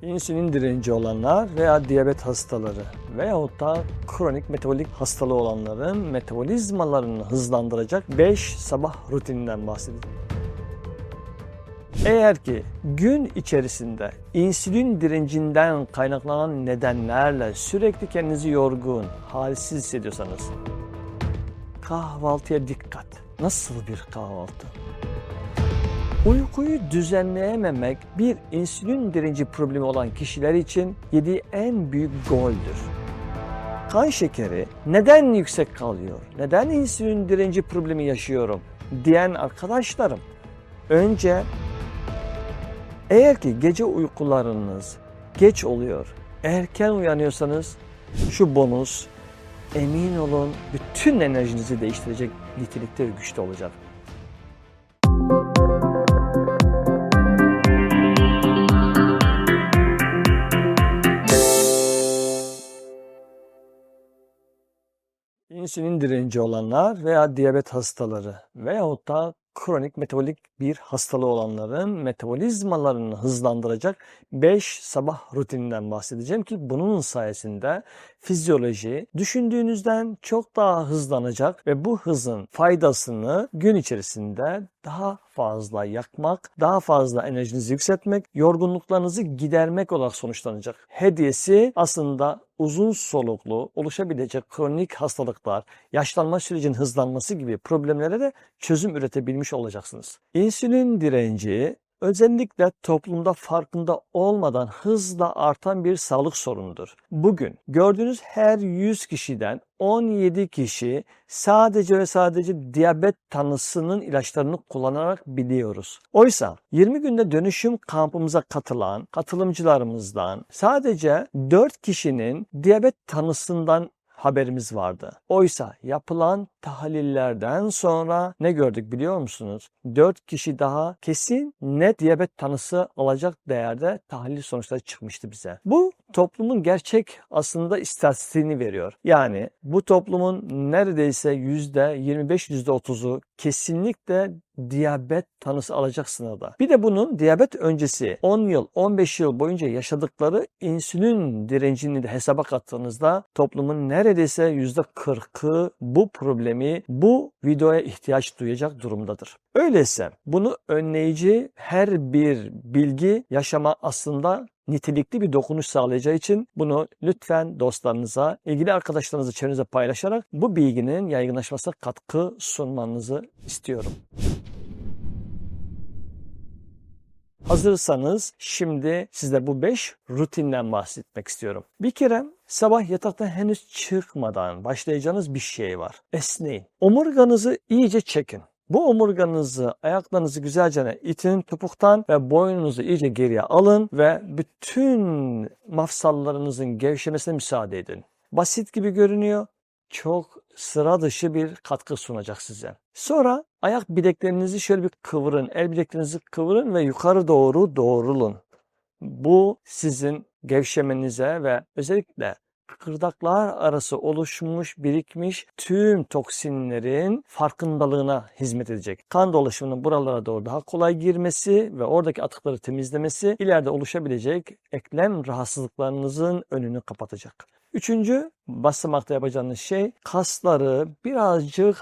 İnsülin direnci olanlar veya diyabet hastaları veyahut da kronik metabolik hastalığı olanların metabolizmalarını hızlandıracak 5 sabah rutininden bahsedeceğim. Eğer ki gün içerisinde insülin direncinden kaynaklanan nedenlerle sürekli kendinizi yorgun, halsiz hissediyorsanız kahvaltıya dikkat. Nasıl bir kahvaltı? Uykuyu düzenleyememek bir insülin direnci problemi olan kişiler için yediği en büyük goldür. Kan şekeri neden yüksek kalıyor? Neden insülin direnci problemi yaşıyorum diyen arkadaşlarım, önce eğer ki gece uykularınız geç oluyor, erken uyanıyorsanız şu bonus emin olun bütün enerjinizi değiştirecek nitelikte ve güçte olacak. İnsülin direnci olanlar veya diyabet hastaları veyahut da kronik metabolik bir hastalığı olanların metabolizmalarını hızlandıracak 5 sabah rutininden bahsedeceğim ki bunun sayesinde fizyoloji düşündüğünüzden çok daha hızlanacak ve bu hızın faydasını gün içerisinde daha fazla yakmak, daha fazla enerjinizi yükseltmek, yorgunluklarınızı gidermek olarak sonuçlanacak. Hediyesi aslında uzun soluklu oluşabilecek kronik hastalıklar, yaşlanma sürecinin hızlanması gibi problemlere de çözüm üretebilmiş olacaksınız. İnsülin direnci özellikle toplumda farkında olmadan hızla artan bir sağlık sorunudur. Bugün gördüğünüz her 100 kişiden 17 kişi sadece ve sadece diyabet tanısının ilaçlarını kullanarak biliyoruz. Oysa 20 günde dönüşüm kampımıza katılan katılımcılarımızdan sadece 4 kişinin diyabet tanısından haberimiz vardı. Oysa yapılan tahlillerden sonra ne gördük biliyor musunuz? 4 kişi daha kesin net diyabet tanısı alacak değerde tahlil sonuçları çıkmıştı bize. Bu toplumun gerçek aslında istatistiğini veriyor. Yani bu toplumun neredeyse %25-%30'u kesinlikle diyabet tanısı alacak sınırda. Bir de bunun diyabet öncesi 10 yıl, 15 yıl boyunca yaşadıkları insülin direncini de hesaba kattığınızda toplumun neredeyse %40'ı bu problemi, bu videoya ihtiyaç duyacak durumdadır. Öyleyse bunu önleyici her bir bilgi yaşama aslında nitelikli bir dokunuş sağlayacağı için bunu lütfen dostlarınıza, ilgili arkadaşlarınızla çevrenize paylaşarak bu bilginin yaygınlaşmasına katkı sunmanızı istiyorum. Hazırsanız şimdi size bu 5 rutinden bahsetmek istiyorum. Bir kere sabah yataktan henüz çıkmadan başlayacağınız bir şey var. Esneyin. Omurganızı iyice çekin. Bu omurganızı, ayaklarınızı güzelce itin topuktan ve boynunuzu iyice geriye alın ve bütün mafsallarınızın gevşemesine müsaade edin. Basit gibi görünüyor. Çok sıra dışı bir katkı sunacak size. Sonra ayak bileklerinizi şöyle bir kıvırın, el bileklerinizi kıvırın ve yukarı doğru doğrulun. Bu sizin gevşemenize ve özellikle kıkırdaklar arası oluşmuş, birikmiş tüm toksinlerin farkındalığına hizmet edecek. Kan dolaşımının buralara doğru daha kolay girmesi ve oradaki atıkları temizlemesi ileride oluşabilecek eklem rahatsızlıklarınızın önünü kapatacak. Üçüncü basamakta yapacağınız şey kasları birazcık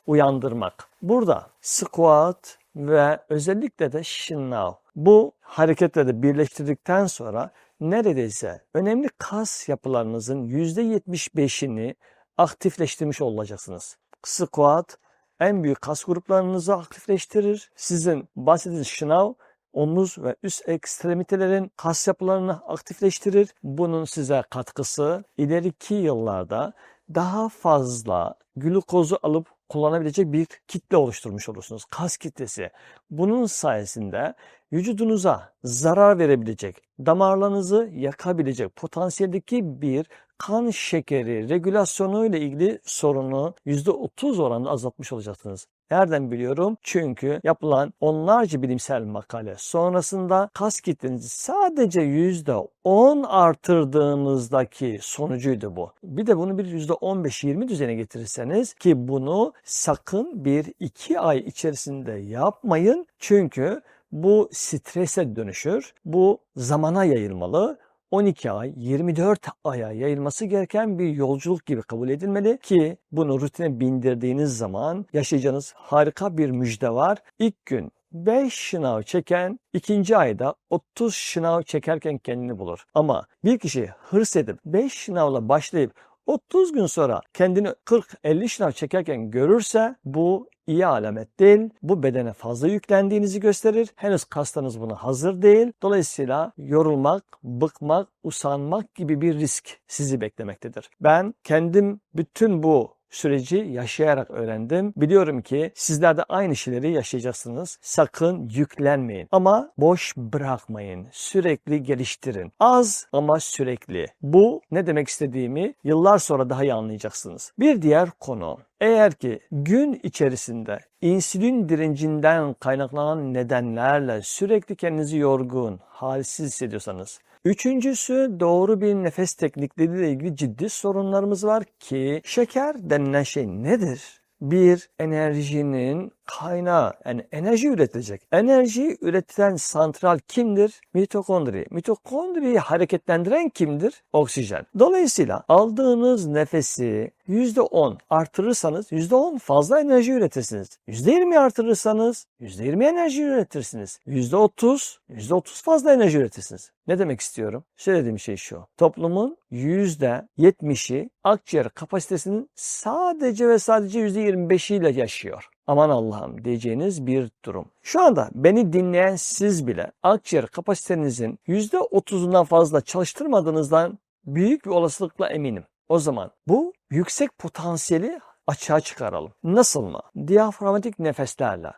uyandırmak. Burada squat ve özellikle de şınav. Bu hareketleri birleştirdikten sonra neredeyse önemli kas yapılarınızın %75'ini aktifleştirmiş olacaksınız. Squat en büyük kas gruplarınızı aktifleştirir. Sizin bahsettiğiniz şınav omuz ve üst ekstremitelerin kas yapılarını aktifleştirir. Bunun size katkısı ileriki yıllarda daha fazla glukozu alıp kullanabilecek bir kitle oluşturmuş olursunuz. Kas kitlesi. Bunun sayesinde vücudunuza zarar verebilecek, damarlarınızı yakabilecek potansiyeldeki bir kan şekeri regülasyonu ile ilgili sorunu %30 oranında azaltmış olacaksınız. Nereden biliyorum? Çünkü yapılan onlarca bilimsel makale sonrasında kas kitlenizi sadece %10 artırdığınızdaki sonucuydu bu. Bir de bunu bir %15-20 düzeyine getirirseniz ki bunu sakın 1-2 ay içerisinde yapmayın. Çünkü bu strese dönüşür. Bu zamana yayılmalı. 12 ay, 24 aya yayılması gereken bir yolculuk gibi kabul edilmeli ki bunu rutine bindirdiğiniz zaman yaşayacağınız harika bir müjde var. İlk gün 5 şınav çeken ikinci ayda 30 şınav çekerken kendini bulur. Ama bir kişi hırs edip 5 şınavla başlayıp 30 gün sonra kendini 40-50 şınav çekerken görürse bu iyi alamet değil. Bu bedene fazla yüklendiğinizi gösterir. Henüz kaslarınız buna hazır değil. Dolayısıyla yorulmak, bıkmak, usanmak gibi bir risk sizi beklemektedir. Ben kendim bütün bu süreci yaşayarak öğrendim. Biliyorum ki sizler de aynı şeyleri yaşayacaksınız. Sakın yüklenmeyin. Ama boş bırakmayın. Sürekli geliştirin. Az ama sürekli. Bu ne demek istediğimi yıllar sonra daha iyi anlayacaksınız. Bir diğer konu. Eğer ki gün içerisinde insülin direncinden kaynaklanan nedenlerle sürekli kendinizi yorgun, halsiz hissediyorsanız, üçüncüsü doğru bir nefes teknikleriyle ilgili ciddi sorunlarımız var ki şeker denilen şey nedir? Bir enerjinin kaynağı, yani enerji üretilecek. Enerjiyi üreten santral kimdir? Mitokondri. Mitokondriyi hareketlendiren kimdir? Oksijen. Dolayısıyla aldığınız nefesi %10 artırırsanız %10 fazla enerji üretirsiniz. %20 artırırsanız %20 enerji üretirsiniz. %30 fazla enerji üretirsiniz. Ne demek istiyorum? Söylediğim şey şu. Toplumun %70'i akciğer kapasitesinin sadece ve sadece %25'iyle yaşıyor. Aman Allah'ım diyeceğiniz bir durum. Şu anda beni dinleyen siz bile akciğer kapasitenizin %30'undan fazla çalıştırmadığınızdan büyük bir olasılıkla eminim. O zaman bu yüksek potansiyeli açığa çıkaralım. Nasıl mı? Diyafragmatik nefeslerle.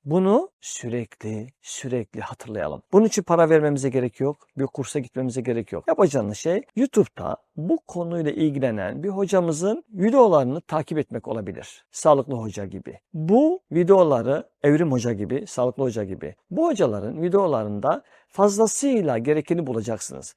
Bunu sürekli hatırlayalım. Bunun için para vermemize gerek yok. Bir kursa gitmemize gerek yok. Yapacağınız şey YouTube'da bu konuyla ilgilenen bir hocamızın videolarını takip etmek olabilir. Sağlıklı Hoca gibi. Bu videoları Evrim Hoca gibi, Sağlıklı Hoca gibi. Bu hocaların videolarında fazlasıyla gerekeni bulacaksınız.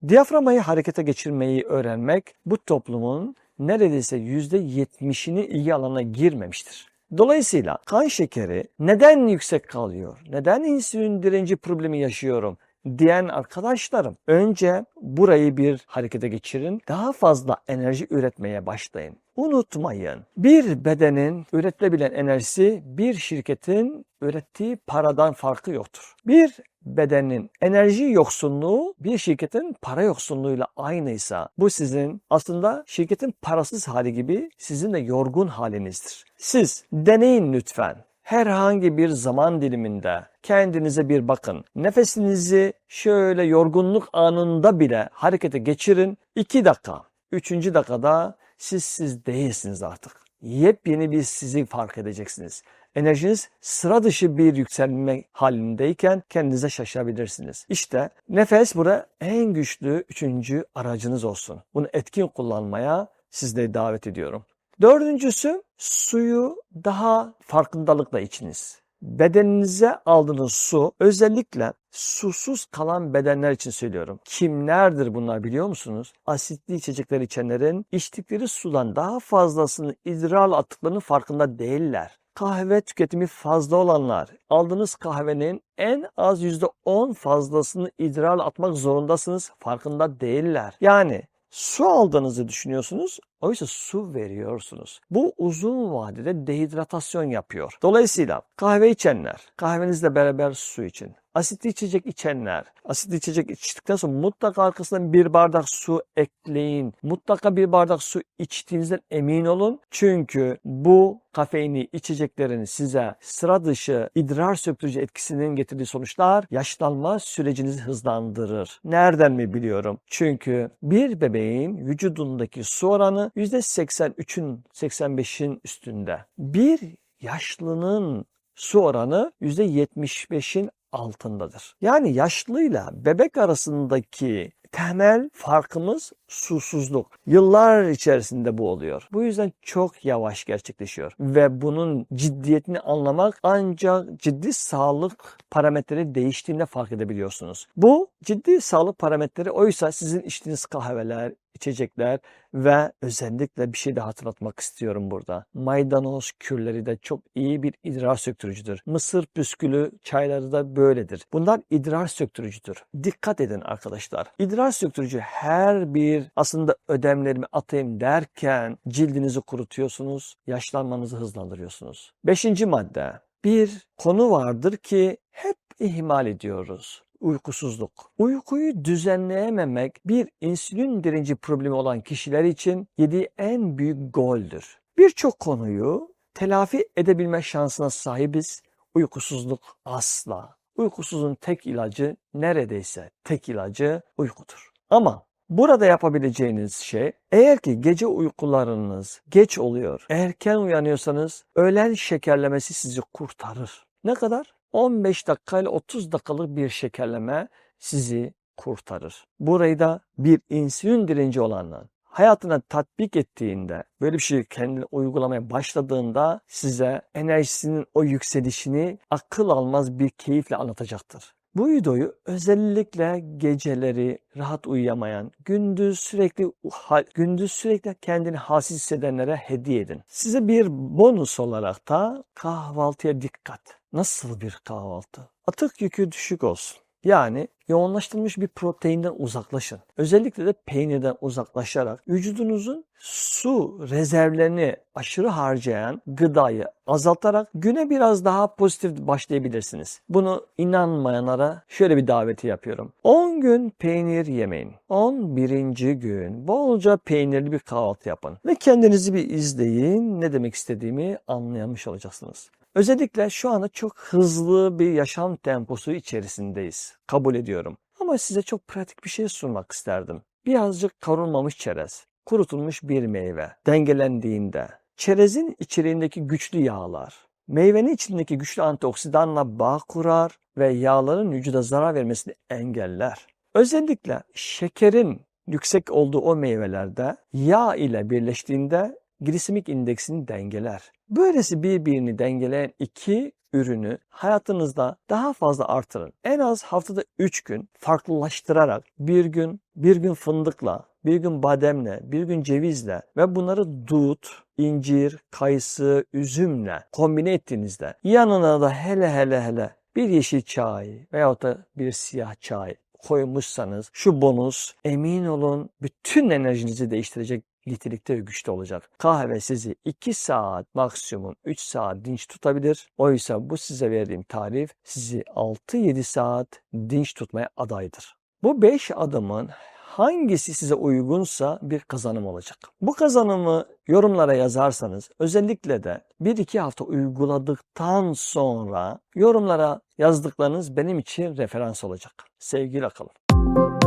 Diyaframayı harekete geçirmeyi öğrenmek bu toplumun neredeyse %70'ini ilgi alanına girmemiştir. Dolayısıyla kan şekeri neden yüksek kalıyor? Neden insülin direnci problemi yaşıyorum diyen arkadaşlarım, önce burayı bir harekete geçirin. Daha fazla enerji üretmeye başlayın. Unutmayın, bir bedenin üretilebilen enerjisi bir şirketin ürettiği paradan farkı yoktur. Bir bedenin enerji yoksunluğu bir şirketin para yoksunluğuyla aynıysa bu sizin aslında şirketin parasız hali gibi sizin de yorgun halinizdir. Siz deneyin lütfen. Herhangi bir zaman diliminde kendinize bir bakın. Nefesinizi şöyle yorgunluk anında bile harekete geçirin. 2 dakika. 3. dakikada siz değilsiniz artık. Yepyeni bir sizi fark edeceksiniz. Enerjiniz sıra dışı bir yükselme halindeyken kendinize şaşırabilirsiniz. İşte nefes burada en güçlü 3. aracınız olsun. Bunu etkin kullanmaya sizleri davet ediyorum. 4.'sü suyu daha farkındalıkla içiniz. Bedeninize aldığınız su, özellikle susuz kalan bedenler için söylüyorum. Kimlerdir bunlar biliyor musunuz? Asitli içecekler içenlerin içtikleri sudan daha fazlasını idrar attıklarının farkında değiller. Kahve tüketimi fazla olanlar, aldığınız kahvenin en az %10 fazlasını idrar atmak zorundasınız, farkında değiller. Yani su aldığınızı düşünüyorsunuz, oysa su veriyorsunuz. Bu uzun vadede dehidratasyon yapıyor. Dolayısıyla kahve içenler, kahvenizle beraber su için. Asitli içecek içenler, asitli içecek içtikten sonra mutlaka arkasından bir bardak su ekleyin. Mutlaka bir bardak su içtiğinizden emin olun. Çünkü bu kafeinli içeceklerin size sıra dışı idrar söktürücü etkisinin getirdiği sonuçlar yaşlanma sürecinizi hızlandırır. Nereden mi biliyorum? Çünkü bir bebeğin vücudundaki su oranı %83'ün 85'in üstünde. Bir yaşlının su oranı %75'in altındadır. Yani yaşlıyla bebek arasındaki temel farkımız susuzluk. Yıllar içerisinde bu oluyor. Bu yüzden çok yavaş gerçekleşiyor. Ve bunun ciddiyetini anlamak ancak ciddi sağlık parametreleri değiştiğinde fark edebiliyorsunuz. Bu ciddi sağlık parametreleri. Oysa sizin içtiğiniz kahveler, içecekler ve özellikle bir şey de hatırlatmak istiyorum burada. Maydanoz kürleri de çok iyi bir idrar söktürücüdür. Mısır püskülü çayları da böyledir. Bunlar idrar söktürücüdür. Dikkat edin arkadaşlar. İdrar söktürücü her bir aslında ödemlerimi atayım derken cildinizi kurutuyorsunuz, yaşlanmanızı hızlandırıyorsunuz. 5. madde. Bir konu vardır ki hep ihmal ediyoruz. Uykusuzluk. Uykuyu düzenleyememek bir insülin direnci problemi olan kişiler için yediği en büyük goldür. Birçok konuyu telafi edebilme şansına sahibiz. Uykusuzluk asla. Uykusuzluğun tek ilacı, neredeyse tek ilacı uykudur. Ama burada yapabileceğiniz şey, eğer ki gece uykularınız geç oluyor, erken uyanıyorsanız öğlen şekerlemesi sizi kurtarır. Ne kadar? 15 dakika ile 30 dakikalık bir şekerleme sizi kurtarır. Burayı da bir insülin direnci olanlar hayatına tatbik ettiğinde, böyle bir şeyi kendine uygulamaya başladığında size enerjisinin o yükselişini akıl almaz bir keyifle anlatacaktır. Bu videoyu özellikle geceleri rahat uyuyamayan, gündüz sürekli kendini halsiz hissedenlere hediye edin. Size bir bonus olarak da kahvaltıya dikkat. Nasıl bir kahvaltı? Atık yükü düşük olsun. Yani yoğunlaştırılmış bir proteinden uzaklaşın. Özellikle de peynirden uzaklaşarak vücudunuzun su rezervlerini aşırı harcayan gıdayı azaltarak güne biraz daha pozitif başlayabilirsiniz. Bunu inanmayanlara şöyle bir daveti yapıyorum. 10 gün peynir yemeyin. 11. gün bolca peynirli bir kahvaltı yapın. Ve kendinizi bir izleyin. Ne demek istediğimi anlayamış olacaksınız. Özellikle şu anda çok hızlı bir yaşam temposu içerisindeyiz. Kabul ediyorum. Ama size çok pratik bir şey sunmak isterdim. Birazcık kavrulmamış çerez, kurutulmuş bir meyve dengelendiğinde çerezin içeriğindeki güçlü yağlar meyvenin içindeki güçlü antioksidanla bağ kurar ve yağların vücuda zarar vermesini engeller. Özellikle şekerin yüksek olduğu o meyvelerde yağ ile birleştiğinde glisemik indeksini dengeler. Böylesi birbirini dengeleyen iki ürünü hayatınızda daha fazla artırın. En az haftada 3 gün farklılaştırarak bir gün fındıkla, bir gün bademle, bir gün cevizle ve bunları dut, incir, kayısı, üzümle kombine ettiğinizde yanına da hele bir yeşil çay veyahut da bir siyah çay koymuşsanız şu bonus emin olun bütün enerjinizi değiştirecek nitelikte ve güçte olacak. Kahve sizi 2 saat maksimum 3 saat dinç tutabilir. Oysa bu size verdiğim tarif sizi 6-7 saat dinç tutmaya adaydır. Bu 5 adımın hangisi size uygunsa bir kazanım olacak. Bu kazanımı yorumlara yazarsanız özellikle de 1-2 hafta uyguladıktan sonra yorumlara yazdıklarınız benim için referans olacak. Sevgiyle kalın.